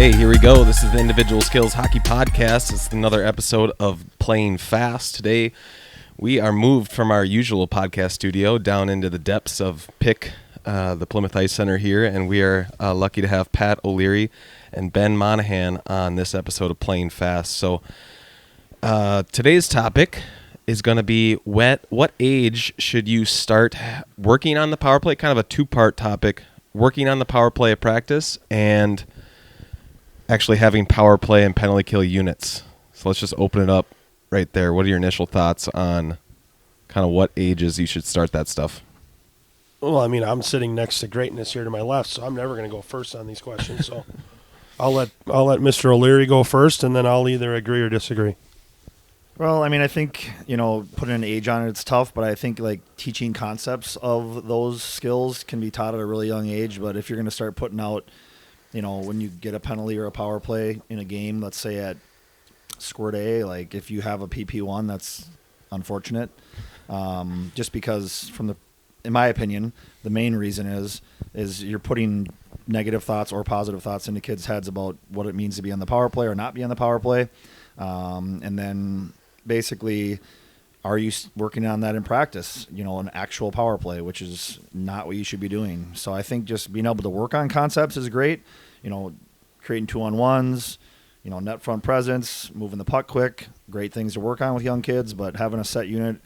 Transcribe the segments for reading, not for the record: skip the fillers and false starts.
Hey, here we go. This is the Individual Skills Hockey Podcast. It's another episode of Playing Fast. Today, we are moved from our usual podcast studio down into the depths of Pick, the Plymouth Ice Center here, and we are lucky to have Pat O'Leary and Ben Monahan on this episode of Playing Fast. So, today's topic is going to be what age should you start working on the power play? Kind of a two-part topic, working on the power play at practice and actually having power play and penalty kill units. So let's just open it up right there. What are your initial thoughts on kind of what ages you should start that stuff? Well, I mean, I'm sitting next to greatness here to my left, so I'm never going to go first on these questions. So I'll let Mr. O'Leary go first, and then I'll either agree or disagree. Well, I mean, I think, putting an age on it, it's tough, but I think, teaching concepts of those skills can be taught at a really young age. But if you're going to start putting out, when you get a penalty or a power play in a game, let's say at squirt A, if you have a PP1, that's unfortunate. Just because in my opinion, the main reason is you're putting negative thoughts or positive thoughts into kids' heads about what it means to be on the power play or not be on the power play. And then basically, are you working on that in practice? An actual power play, which is not what you should be doing. So I think just being able to work on concepts is great. Creating 2-on-1s, net front presence, moving the puck quick, great things to work on with young kids. But having a set unit,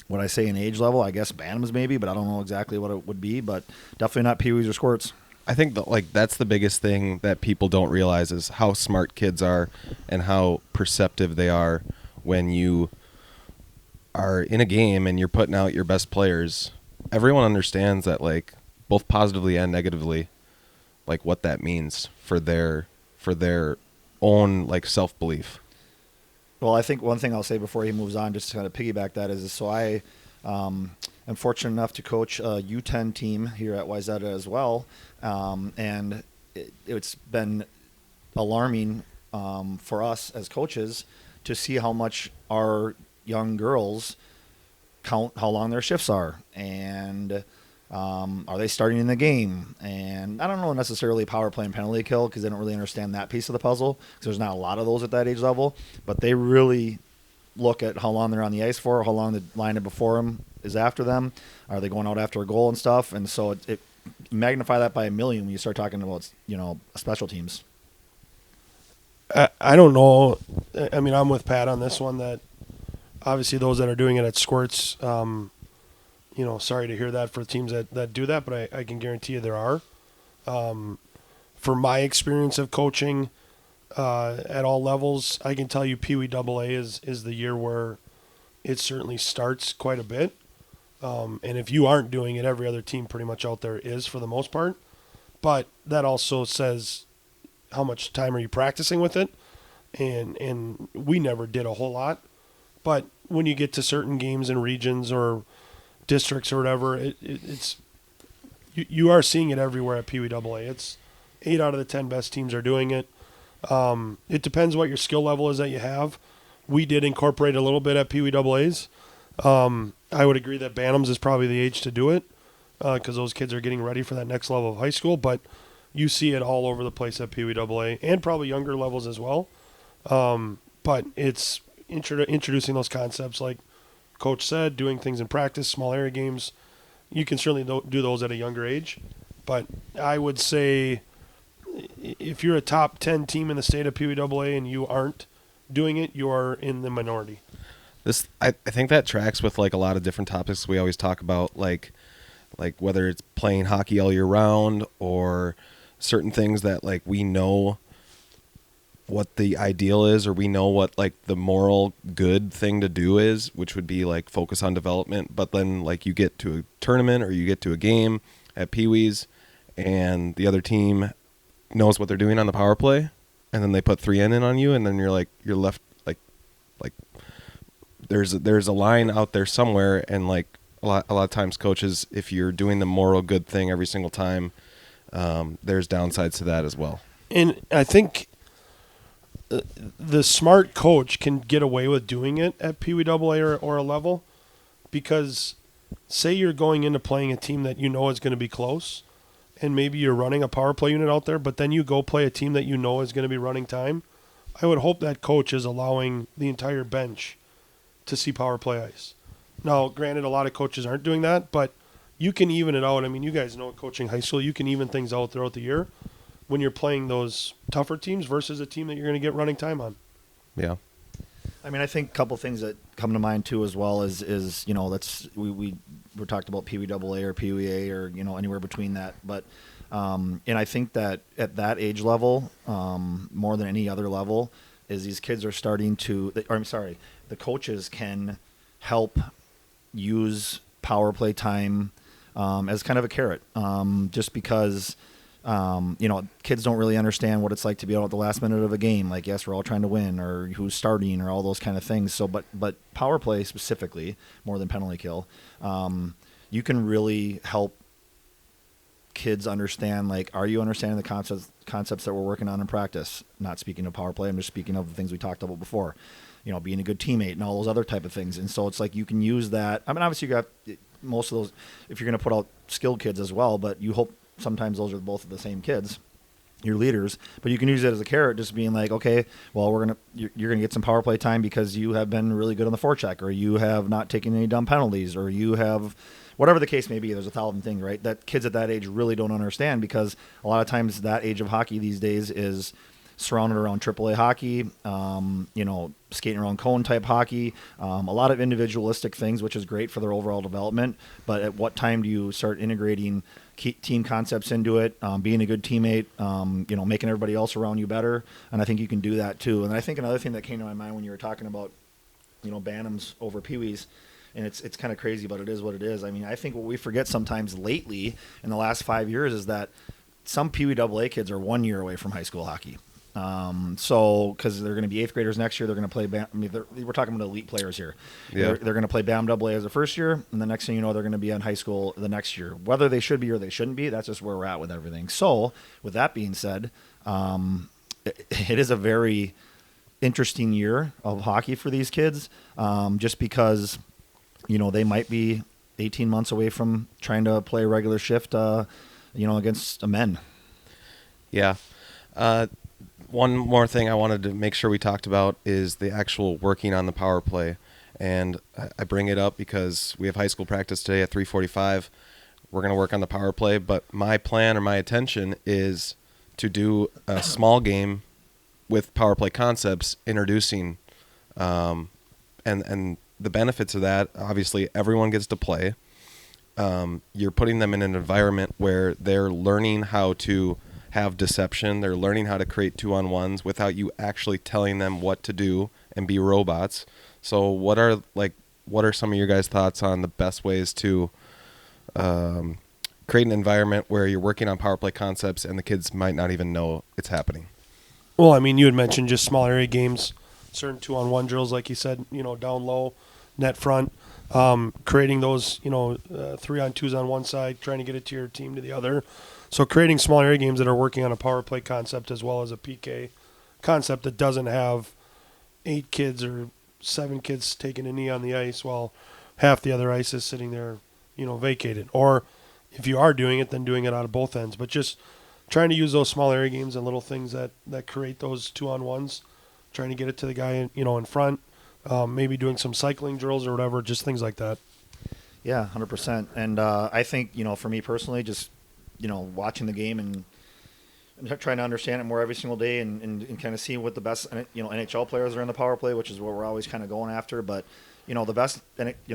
what I say in age level, I guess Bantams maybe, but I don't know exactly what it would be. But definitely not Pee-wees or squirts. I think that's the biggest thing that people don't realize is how smart kids are and how perceptive they are when you are in a game and you're putting out your best players. Everyone understands that, both positively and negatively, what that means for their own self-belief. Well, I think one thing I'll say before he moves on, just to kind of piggyback that, is so I am fortunate enough to coach a U10 team here at Wayzata as well, and it's been alarming for us as coaches to see how much our young girls count how long their shifts are, and are they starting in the game? And I don't know necessarily power play and penalty kill because they don't really understand that piece of the puzzle because there's not a lot of those at that age level, but they really look at how long they're on the ice for, how long the line before them is after them. Are they going out after a goal and stuff? And so it magnify that by a million when you start talking about, special teams. I don't know. I mean, I'm with Pat on this one that obviously those that are doing it at squirts, sorry to hear that for teams that do that, but I can guarantee you there are. For my experience of coaching at all levels, I can tell you Pee-wee AA is the year where it certainly starts quite a bit. And if you aren't doing it, every other team pretty much out there is for the most part. But that also says how much time are you practicing with it? And we never did a whole lot. But when you get to certain games and regions or districts or whatever, it's you are seeing it everywhere at Pee-wee AA. It's 8 out of the 10 best teams are doing it. It depends what your skill level is that you have. We did incorporate a little bit at Pee-wee AA's. I would agree that Bantams is probably the age to do it because those kids are getting ready for that next level of high school. But you see it all over the place at Pee-wee AA and probably younger levels as well. But it's introducing those concepts like Coach said, doing things in practice, small area games. You can certainly do those at a younger age. But I would say if you're a top 10 team in the state of Pee-wee AA and you aren't doing it, you are in the minority. I think that tracks with a lot of different topics we always talk about, like whether it's playing hockey all year round or certain things that we know what the ideal is, or we know what the moral good thing to do is, which would be focus on development. But then you get to a tournament or you get to a game at Pee-wees and the other team knows what they're doing on the power play, and then they put 3N in on you, and then you're left there's a line out there somewhere, and a lot of times coaches, if you're doing the moral good thing every single time, there's downsides to that as well. And I think the smart coach can get away with doing it at Pee-wee AA or a level, because say you're going into playing a team that is going to be close, and maybe you're running a power play unit out there, but then you go play a team that you know is going to be running time, I would hope that coach is allowing the entire bench to see power play ice. Now, granted, a lot of coaches aren't doing that, but you can even it out. I mean, you guys know coaching high school, you can even things out throughout the year when you're playing those tougher teams versus a team that you're going to get running time on. Yeah. I mean, I think a couple things that come to mind too, as well as that's we talked about PWAA or PWA or anywhere between that, but and I think that at that age level, more than any other level, is these kids are starting to. The coaches can help use power play time as kind of a carrot, just because. Kids don't really understand what it's like to be out at the last minute of a game. Like, yes, we're all trying to win, or who's starting, or all those kind of things. So, but power play specifically, more than penalty kill, you can really help kids understand. Like, are you understanding the concepts that we're working on in practice? Not speaking of power play, I'm just speaking of the things we talked about before. Being a good teammate and all those other type of things. And so it's like you can use that. I mean, obviously you got most of those if you're going to put out skilled kids as well, but you hope. Sometimes those are both of the same kids, your leaders, but you can use it as a carrot, just being like, okay, well, you're gonna get some power play time because you have been really good on the forecheck, or you have not taken any dumb penalties, or you have whatever the case may be. There's 1,000 things, right? That kids at that age really don't understand, because a lot of times that age of hockey these days is surrounded around AAA hockey, skating around cone type hockey, a lot of individualistic things, which is great for their overall development. But at what time do you start integrating team concepts into it, being a good teammate, making everybody else around you better? And I think you can do that too. And I think another thing that came to my mind when you were talking about, Bantams over Pee-wees, and it's kind of crazy, but it is what it is. I mean, I think what we forget sometimes lately in the last 5 years is that some PWAA kids are 1 year away from high school hockey. Because they're going to be 8th graders next year, they're going to play we're talking about elite players here. Yeah. They're going to play BAM AA as a first year, and the next thing you know, they're going to be in high school the next year. Whether they should be or they shouldn't be, that's just where we're at with everything. So, with that being said, it is a very interesting year of hockey for these kids, just because, they might be 18 months away from trying to play a regular shift, against men. Yeah. One more thing I wanted to make sure we talked about is the actual working on the power play. And I bring it up because we have high school practice today at 3:45. We're going to work on the power play, but my plan or my intention is to do a small game with power play concepts, introducing and the benefits of that. Obviously, everyone gets to play. You're putting them in an environment where they're learning how to have deception. They're learning how to create 2-on-1s without you actually telling them what to do and be robots. So what are some of your guys' thoughts on the best ways to create an environment where you're working on power play concepts and the kids might not even know it's happening? Well, I mean, you had mentioned just small area games, certain 2-on-1 drills, like you said, down low, net front, creating those, 3-on-2s on one side, trying to get it to your team to the other. So creating small area games that are working on a power play concept as well as a PK concept that doesn't have 8 kids or 7 kids taking a knee on the ice while half the other ice is sitting there, vacated. Or if you are doing it, then doing it out of both ends. But just trying to use those small area games and little things that create those 2-on-1s, trying to get it to the guy, in front, maybe doing some cycling drills or whatever, just things like that. Yeah, 100%. And I think, for me personally, just watching the game and trying to understand it more every single day and kind of seeing what the best, NHL players are in the power play, which is what we're always kind of going after. But, the best,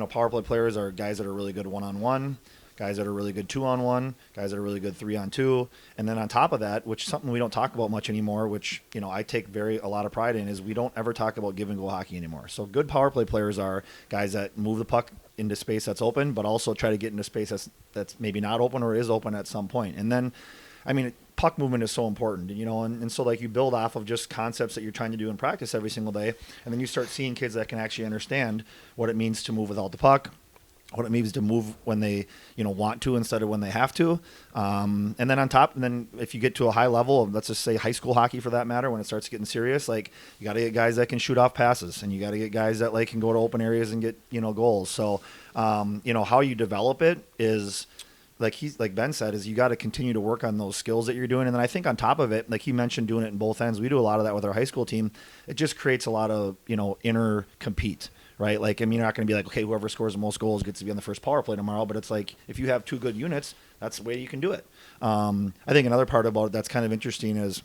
power play players are guys that are really good 1-on-1, guys that are really good 2-on-1, guys that are really good 3-on-2. And then on top of that, which is something we don't talk about much anymore, which, I take a lot of pride in, is we don't ever talk about give and go hockey anymore. So good power play players are guys that move the puck into space that's open, but also try to get into space that's maybe not open or is open at some point. And then, puck movement is so important, and so you build off of just concepts that you're trying to do in practice every single day, and then you start seeing kids that can actually understand what it means to move without the puck, what it means to move when they, want to instead of when they have to. And then if you get to a high level of, let's just say high school hockey for that matter, when it starts getting serious, you got to get guys that can shoot off passes, and you got to get guys that can go to open areas and get, goals. So, how you develop it is like Ben said, is you got to continue to work on those skills that you're doing. And then I think on top of it, like he mentioned, doing it in both ends, we do a lot of that with our high school team. It just creates a lot of, inner compete, right? Like, I mean, you're not going to be like, okay, whoever scores the most goals gets to be on the first power play tomorrow. But it's like, if you have two good units, that's the way you can do it. I think another part about it that's kind of interesting is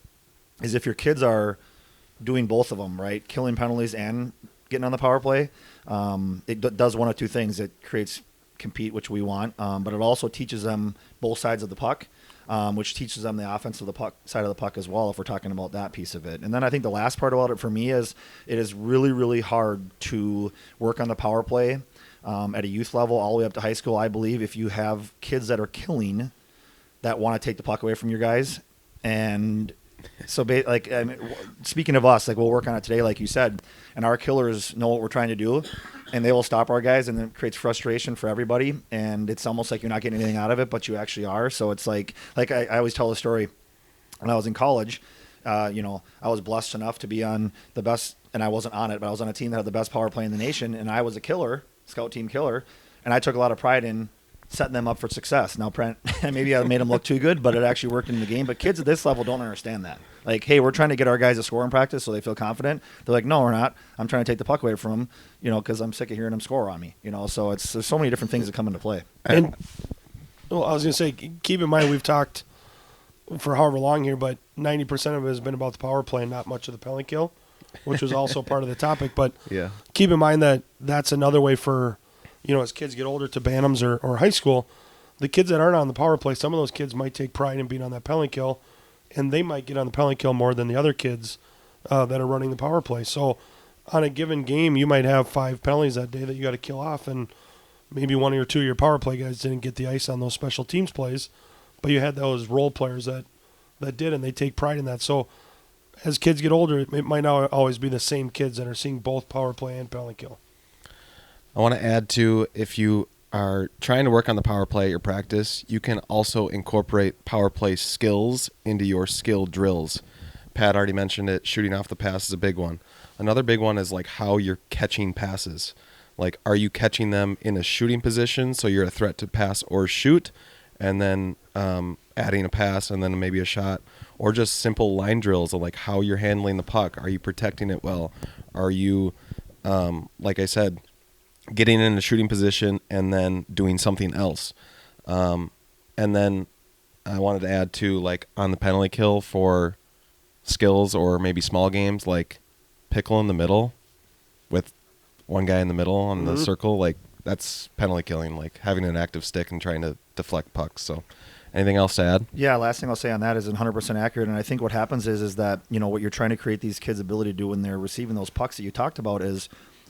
if your kids are doing both of them, right? Killing penalties and getting on the power play. It does one of two things. It creates compete, which we want, but it also teaches them both sides of the puck, which teaches them the offense of the puck side of the puck as well, if we're talking about that piece of it. And then I think the last part about it for me is it is really, really hard to work on the power play at a youth level all the way up to high school. I believe if you have kids that are killing that want to take the puck away from your guys, and so speaking of us, like we'll work on it today, like you said, and our killers know what we're trying to do, and they will stop our guys, and it creates frustration for everybody, and it's almost like you're not getting anything out of it, but you actually are. So it's like I always tell the story. When I was in college, I was blessed enough to be on the best, and I wasn't on it, but I was on a team that had the best power play in the nation, and I was a killer, scout team killer, and I took a lot of pride in setting them up for success. Now, maybe I made them look too good, but it actually worked in the game. But kids at this level don't understand that. Like, hey, we're trying to get our guys to score in practice so they feel confident. They're like, no, we're not. I'm trying to take the puck away from them, because I'm sick of hearing them score on me. So there's so many different things that come into play. And I was going to say, keep in mind we've talked for however long here, but 90% of it has been about the power play and not much of the penalty kill, which was also part of the topic. But Yeah. keep in mind that that's another way for, as kids get older to Bantams or high school, the kids that aren't on the power play, some of those kids might take pride in being on that penalty kill, and they might get on the penalty kill more than the other kids that are running the power play. So on a given game, you might have 5 penalties that day that you got to kill off, and maybe 1 or 2 of your power play guys didn't get the ice on those special teams plays, but you had those role players that did, and they take pride in that. So as kids get older, it might not always be the same kids that are seeing both power play and penalty kill. I want to add to, if you are trying to work on the power play at your practice, you can also incorporate power play skills into your skill drills. Pat already mentioned it. Shooting off the pass is a big one. Another big one is like how you're catching passes. Like, are you catching them in a shooting position so you're a threat to pass or shoot, and then adding a pass and then maybe a shot, or just simple line drills of like how you're handling the puck. Are you protecting it well? Are you, like I said, getting in a shooting position and then doing something else? And then I wanted to add to, like, on the penalty kill for skills or maybe small games, like pickle in the middle with one guy in the middle on the circle. Like, that's penalty killing, like having an active stick and trying to deflect pucks. So anything else to add? Yeah, last thing I'll say on that is 100% accurate. And I think what happens is that, what you're trying to create these kids' ability to do when they're receiving those pucks that you talked about is,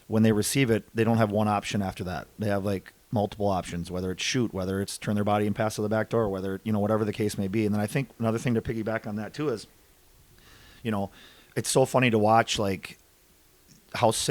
when they receive it, they don't have one option after that. They have like multiple options, whether it's shoot, whether it's turn their body and pass to the back door, whether, whatever the case may be. And then I think another thing to piggyback on that too is, it's so funny to watch, like, let's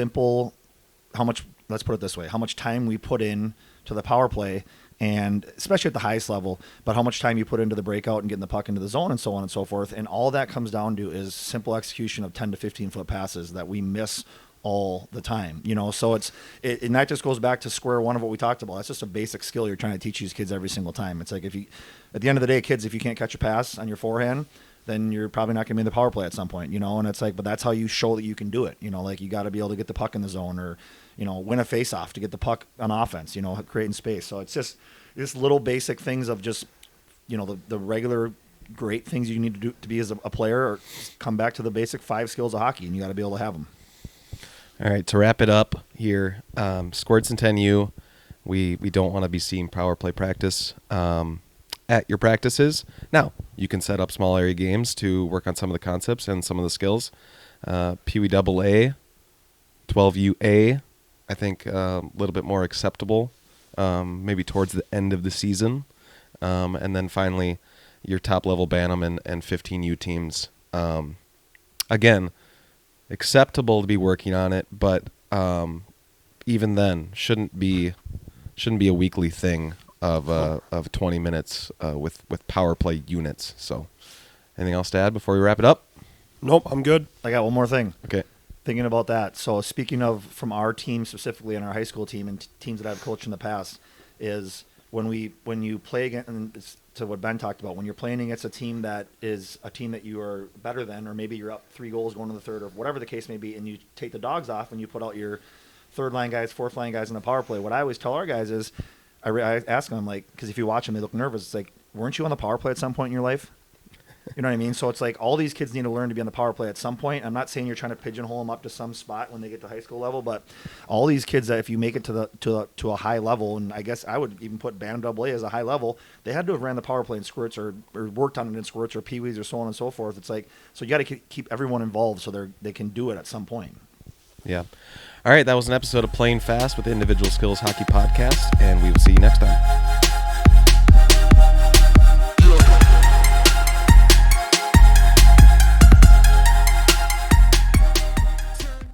put it this way, how much time we put in to the power play, and especially at the highest level, but how much time you put into the breakout and getting the puck into the zone and so on and so forth. And all that comes down to is simple execution of 10 to 15 foot passes that we miss all the time, so and that just goes back to square one of what we talked about. That's just a basic skill you're trying to teach these kids every single time. It's like, at the end of the day, kids, if you can't catch a pass on your forehand, then you're probably not going to be in the power play at some point, and it's like, but that's how you show that you can do it. Like, you got to be able to get the puck in the zone, or, win a face off to get the puck on offense, creating space. So it's just little basic things of just, the regular great things you need to do to be as a player, or come back to the basic 5 skills of hockey, and you got to be able to have them. All right, to wrap it up here, Squirts and 10U, we don't want to be seeing power play practice at your practices. Now, you can set up small area games to work on some of the concepts and some of the skills. Pee Wee AA, 12UA, I think a little bit more acceptable, maybe towards the end of the season. And then finally, your top-level Bantam and 15U teams. Again, acceptable to be working on it, but even then, shouldn't be a weekly thing of 20 minutes with power play units. So, anything else to add before we wrap it up? Nope, I'm good. I got one more thing. Okay. Thinking about that. So, speaking of from our team specifically and our high school team and teams that I've coached in the past, is when you play against, and it's to what Ben talked about, when you're playing against a team that is a team that you are better than, or maybe you're up 3 goals going to the third, or whatever the case may be, and you take the dogs off and you put out your third line guys, fourth line guys in the power play. What I always tell our guys is, I ask them, like, because if you watch them, they look nervous. It's like, weren't you on the power play at some point in your life? You know what I mean? So it's like all these kids need to learn to be on the power play at some point. I'm not saying you're trying to pigeonhole them up to some spot when they get to high school level, but all these kids that if you make it to a high level, and I guess I would even put Bantam AA as a high level, they had to have ran the power play in squirts or worked on it in squirts or peewees or so on and so forth. It's like, so you got to keep everyone involved so they can do it at some point. Yeah. All right, that was an episode of Playing Fast with the Individual Skills Hockey Podcast, and we will see you next time.